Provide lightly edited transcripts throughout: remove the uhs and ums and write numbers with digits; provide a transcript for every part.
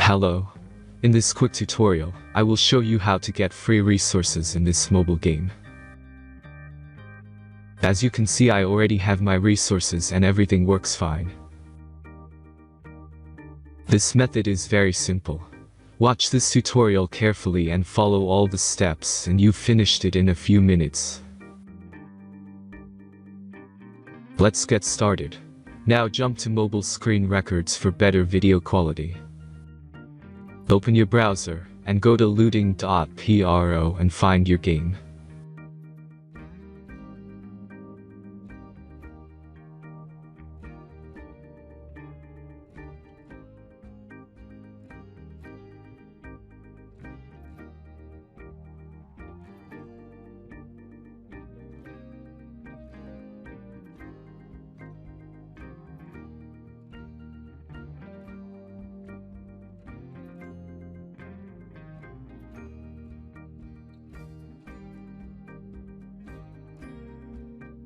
Hello. In this quick tutorial, I will show you how to get free resources in this mobile game. As you can see, I already have my resources and everything works fine. This method is very simple. Watch this tutorial carefully and follow all the steps and you've finished it in a few minutes. Let's get started. Now jump to mobile screen records for better video quality. Open your browser and go to looting.pro and find your game.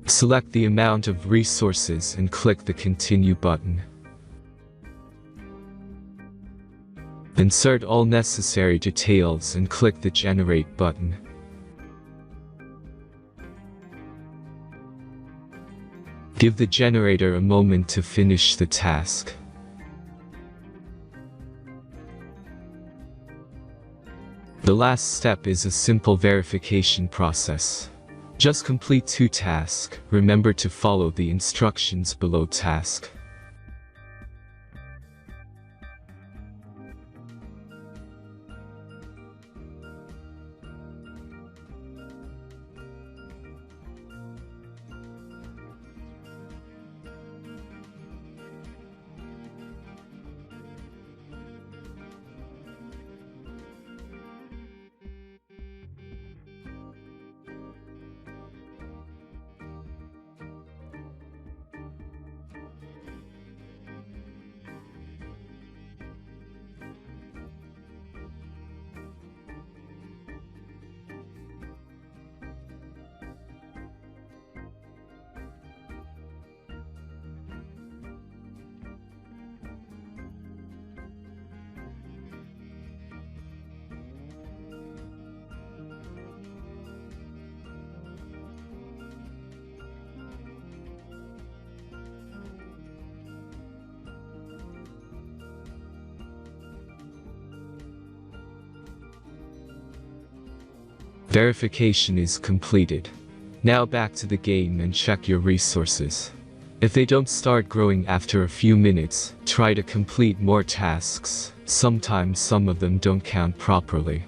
Select the amount of resources and click the Continue button. Insert all necessary details and click the Generate button. Give the generator a moment to finish the task. The last step is a simple verification process. Just complete 2 tasks. Remember to follow the instructions below task. Verification is completed. Now back to the game and check your resources. If they don't start growing after a few minutes, try to complete more tasks. Sometimes some of them don't count properly.